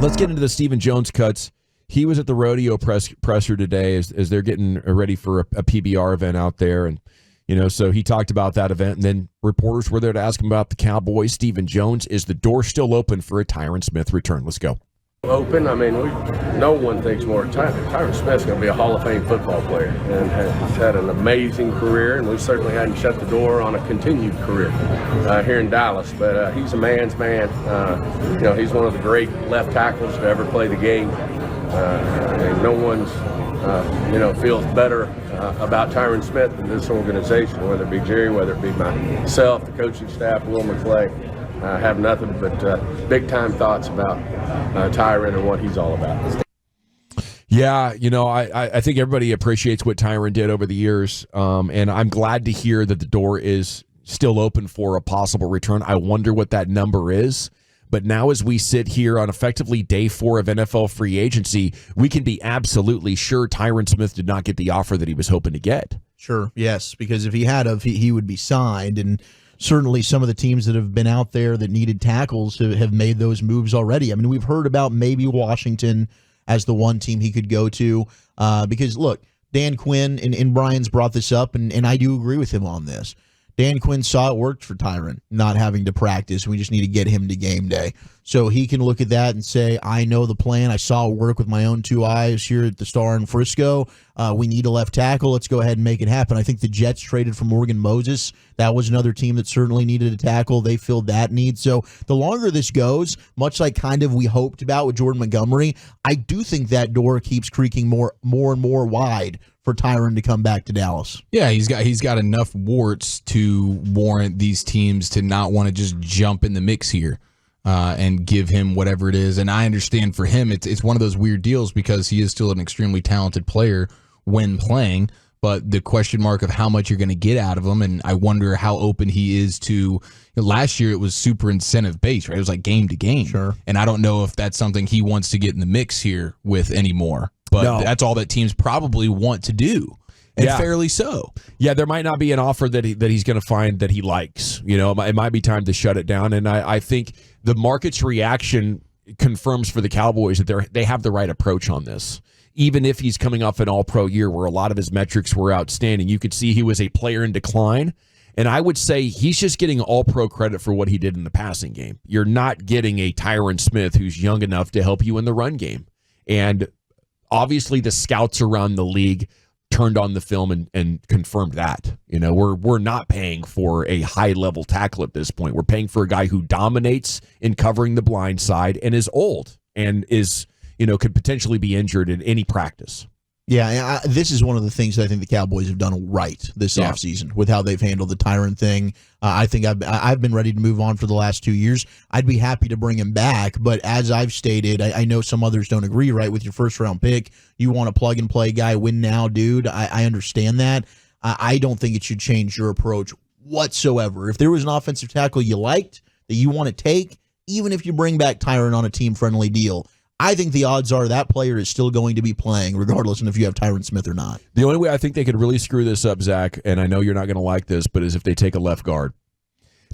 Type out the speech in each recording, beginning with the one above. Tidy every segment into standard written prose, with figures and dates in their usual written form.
Let's get into the Stephen Jones cuts. He was at the rodeo presser today as they're getting ready for a PBR event out there. And, so he talked about that event. And then reporters were there to ask him about the Cowboys. Stephen Jones, is the door still open for a Tyron Smith return? Let's go. Open. I mean, no one thinks more. Tyron Smith's going to be a Hall of Fame football player and has had an amazing career, and we certainly hadn't shut the door on a continued career here in Dallas. But he's a man's man. He's one of the great left tackles to ever play the game. And no one's, feels better about Tyron Smith than this organization, whether it be Jerry, whether it be myself, the coaching staff, Will McClay. I have nothing but big-time thoughts about Tyron and what he's all about. Yeah, I think everybody appreciates what Tyron did over the years, and I'm glad to hear that the door is still open for a possible return. I wonder what that number is, but now as we sit here on effectively day 4 of NFL free agency, we can be absolutely sure Tyron Smith did not get the offer that he was hoping to get. Sure, yes, because if he had, he would be signed, and certainly some of the teams that have been out there that needed tackles have made those moves already. I mean, we've heard about maybe Washington as the one team he could go to because, look, Dan Quinn and Brian's brought this up, and I do agree with him on this. Dan Quinn saw it worked for Tyron, not having to practice. We just need to get him to game day. So he can look at that and say, I know the plan. I saw it work with my own 2 eyes here at the Star in Frisco. We need a left tackle. Let's go ahead and make it happen. I think the Jets traded for Morgan Moses. That was another team that certainly needed a tackle. They filled that need. So the longer this goes, much like kind of we hoped about with Jordan Montgomery, I do think that door keeps creaking more and more wide for Tyron to come back to Dallas. Yeah, he's got enough warts to warrant these teams to not want to just jump in the mix here and give him whatever it is. And I understand for him, it's one of those weird deals because he is still an extremely talented player when playing, but the question mark of how much you're going to get out of him, and I wonder how open he is to. Last year it was super incentive based, right? It was like game to game. Sure. And I don't know if that's something he wants to get in the mix here with anymore. But that's all that teams probably want to do, and fairly so. Yeah, there might not be an offer that he's going to find that he likes. It might be time to shut it down. And I think the market's reaction confirms for the Cowboys that they have the right approach on this. Even if he's coming off an all-pro year where a lot of his metrics were outstanding, you could see he was a player in decline. And I would say he's just getting all-pro credit for what he did in the passing game. You're not getting a Tyron Smith who's young enough to help you in the run game. And obviously, the scouts around the league turned on the film and confirmed that. We're not paying for a high-level tackle at this point. We're paying for a guy who dominates in covering the blind side and is old and is, could potentially be injured in any practice. Yeah, this is one of the things that I think the Cowboys have done right this offseason with how they've handled the Tyron thing. I think I've been ready to move on for the last 2 years. I'd be happy to bring him back, but as I've stated, I know some others don't agree, right, with your first-round pick. You want a plug-and-play guy, win now, dude. I understand that. I don't think it should change your approach whatsoever. If there was an offensive tackle you liked that you want to take, even if you bring back Tyron on a team-friendly deal, I think the odds are that player is still going to be playing regardless of if you have Tyron Smith or not. The only way I think they could really screw this up, Zach, and I know you're not going to like this, but is if they take a left guard.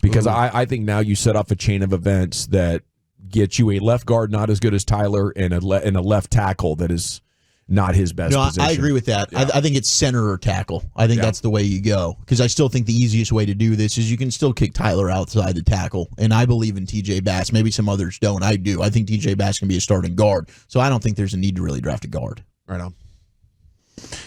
Because I think now you set off a chain of events that get you a left guard not as good as Tyler and a left tackle that is not his best position. I agree with that. Yeah. I think it's center or tackle. I think that's the way you go. Because I still think the easiest way to do this is you can still kick Tyler outside the tackle. And I believe in TJ Bass. Maybe some others don't. I do. I think TJ Bass can be a starting guard. So I don't think there's a need to really draft a guard. Right on.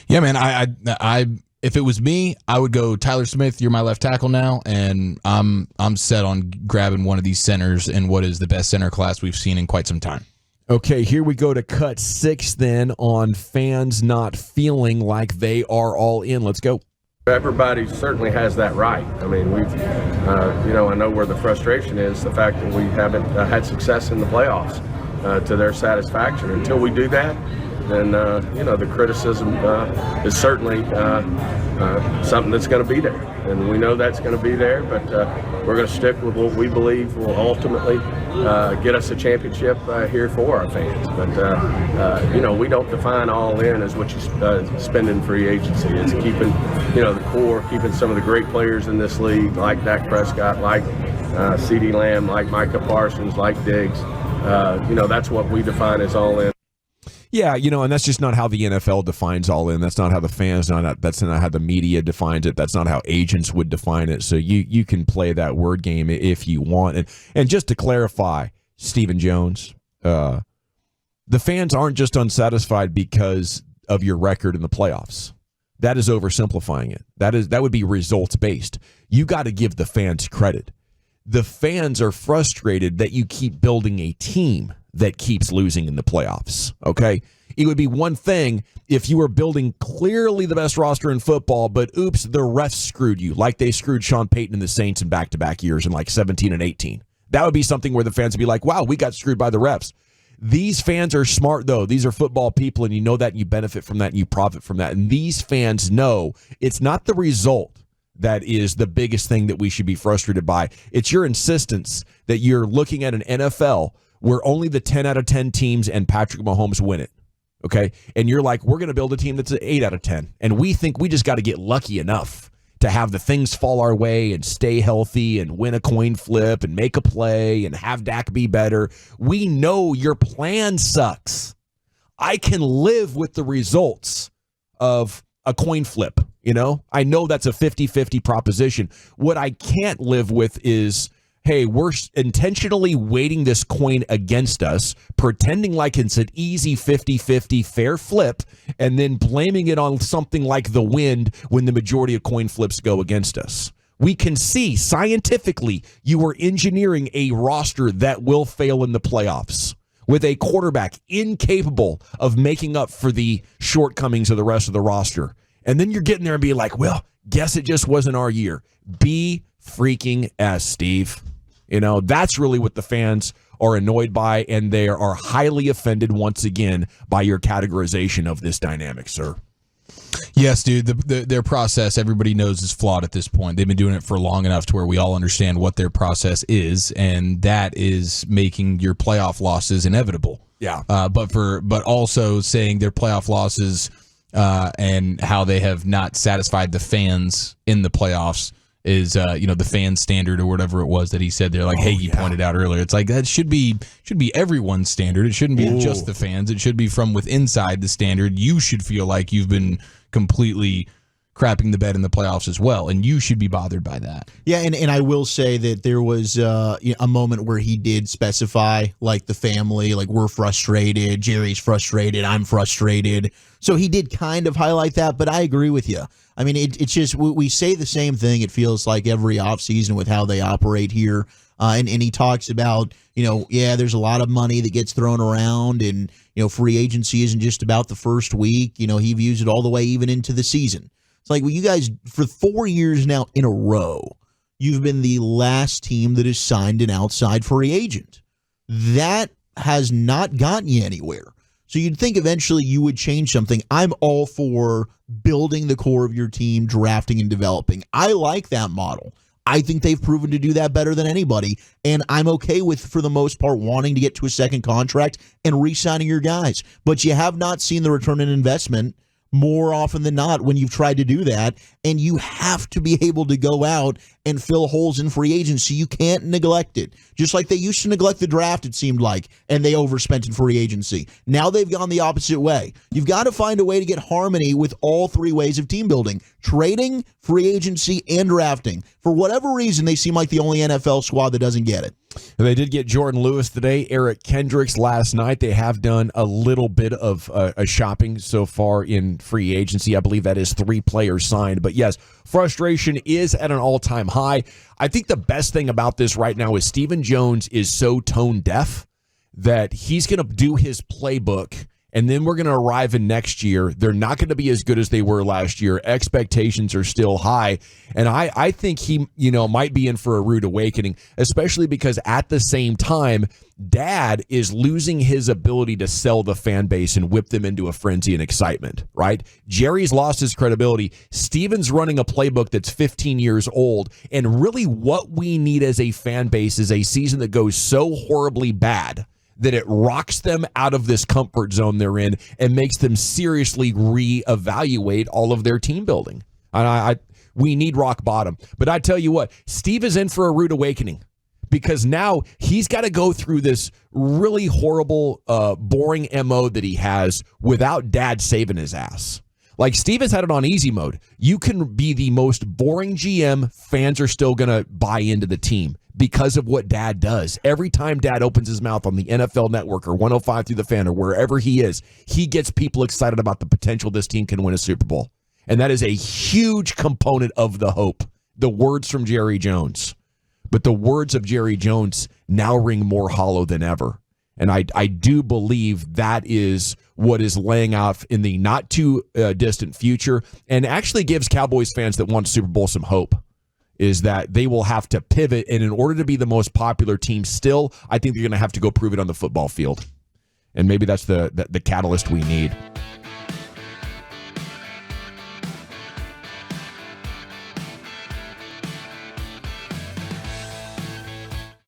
Yeah, man. I if it was me, I would go Tyler Smith. You're my left tackle now, and I'm set on grabbing one of these centers in what is the best center class we've seen in quite some time. Okay, here we go to cut 6 then on fans not feeling like they are all in. Let's go. Everybody certainly has that right. I mean, we've, I know where the frustration is, the fact that we haven't had success in the playoffs to their satisfaction. Until we do that, then, the criticism is certainly something that's going to be there. And we know that's going to be there, but we're going to stick with what we believe will ultimately get us a championship here for our fans. But, we don't define all in as what you spend in free agency. It's keeping, the core, keeping some of the great players in this league, like Dak Prescott, like CeeDee Lamb, like Micah Parsons, like Diggs, that's what we define as all in. Yeah, and that's just not how the NFL defines all in. That's not how the fans, that's not how the media defines it. That's not how agents would define it. So you can play that word game if you want. And just to clarify, Stephen Jones, the fans aren't just unsatisfied because of your record in the playoffs. That is oversimplifying it. That would be results based. You got to give the fans credit. The fans are frustrated that you keep building a team that keeps losing in the playoffs, okay? It would be one thing if you were building clearly the best roster in football, but oops, the refs screwed you, like they screwed Sean Payton and the Saints in back-to-back years in like 17 and 18. That would be something where the fans would be like, wow, we got screwed by the refs. These fans are smart, though. These are football people, and you know that, and you benefit from that, and you profit from that. And these fans know it's not the result that is the biggest thing that we should be frustrated by. It's your insistence that you're looking at an NFL where only the 10 out of 10 teams and Patrick Mahomes win it, okay? And you're like, we're going to build a team that's an 8 out of 10. And we think we just got to get lucky enough to have the things fall our way and stay healthy and win a coin flip and make a play and have Dak be better. We know your plan sucks. I can live with the results of a coin flip, I know that's a 50-50 proposition. What I can't live with is, hey, we're intentionally weighting this coin against us, pretending like it's an easy 50-50 fair flip, and then blaming it on something like the wind when the majority of coin flips go against us. We can see scientifically you are engineering a roster that will fail in the playoffs with a quarterback incapable of making up for the shortcomings of the rest of the roster. And then you're getting there and be like, well, guess it just wasn't our year. Be freaking S, Steve. That's really what the fans are annoyed by, and they are highly offended once again by your categorization of this dynamic, sir. Yes, dude. Their process, everybody knows, is flawed at this point. They've been doing it for long enough to where we all understand what their process is, and that is making your playoff losses inevitable. Yeah. But also saying their playoff losses and how they have not satisfied the fans in the playoffs is the fan standard or whatever it was that he said there, like Hagee pointed out earlier. It's like that should be everyone's standard. It shouldn't be just the fans. It should be from inside the standard. You should feel like you've been completely crapping the bed in the playoffs as well, and you should be bothered by that. Yeah, and I will say that there was a moment where he did specify, like, the family, like, we're frustrated, Jerry's frustrated, I'm frustrated. So he did kind of highlight that, but I agree with you. I mean, it's just we say the same thing, it feels like, every offseason with how they operate here. And he talks about, there's a lot of money that gets thrown around, and, free agency isn't just about the first week. He views it all the way even into the season. It's like, well, you guys, for 4 years now in a row, you've been the last team that has signed an outside free agent. That has not gotten you anywhere. So you'd think eventually you would change something. I'm all for building the core of your team, drafting and developing. I like that model. I think they've proven to do that better than anybody, and I'm okay with, for the most part, wanting to get to a second contract and re-signing your guys. But you have not seen the return on investment more often than not when you've tried to do that, and you have to be able to go out and fill holes in free agency. You can't neglect it. Just like they used to neglect the draft, it seemed like, and they overspent in free agency. Now they've gone the opposite way. You've got to find a way to get harmony with all three ways of team building: trading, free agency, and drafting. For whatever reason, they seem like the only NFL squad that doesn't get it. They did get Jordan Lewis today, Eric Kendricks last night. They have done a little bit of a shopping so far in free agency. I believe that is 3 players signed. But yes, frustration is at an all-time high. I think the best thing about this right now is Stephen Jones is so tone deaf that he's going to do his playbook, and then we're going to arrive in next year. They're not going to be as good as they were last year. Expectations are still high. And I think he, might be in for a rude awakening, especially because at the same time, Dad is losing his ability to sell the fan base and whip them into a frenzy and excitement, right? Jerry's lost his credibility. Steven's running a playbook that's 15 years old. And really what we need as a fan base is a season that goes so horribly bad that it rocks them out of this comfort zone they're in and makes them seriously reevaluate all of their team building. And we need rock bottom. But I tell you what, Steve is in for a rude awakening, because now he's got to go through this really horrible, boring MO that he has without dad saving his ass. Like, Steve has had it on easy mode. You can be the most boring GM. Fans are still going to buy into the team because of what dad does. Every time dad opens his mouth on the NFL Network or 105 through the Fan or wherever he is, he gets people excited about the potential this team can win a Super Bowl. And that is a huge component of the hope. The words from Jerry Jones. But the words of Jerry Jones now ring more hollow than ever. And I do believe that is what is laying off in the not too distant future, and actually gives Cowboys fans that want Super Bowl some hope, is that they will have to pivot. And in order to be the most popular team still, I think they're going to have to go prove it on the football field. And maybe that's the catalyst we need.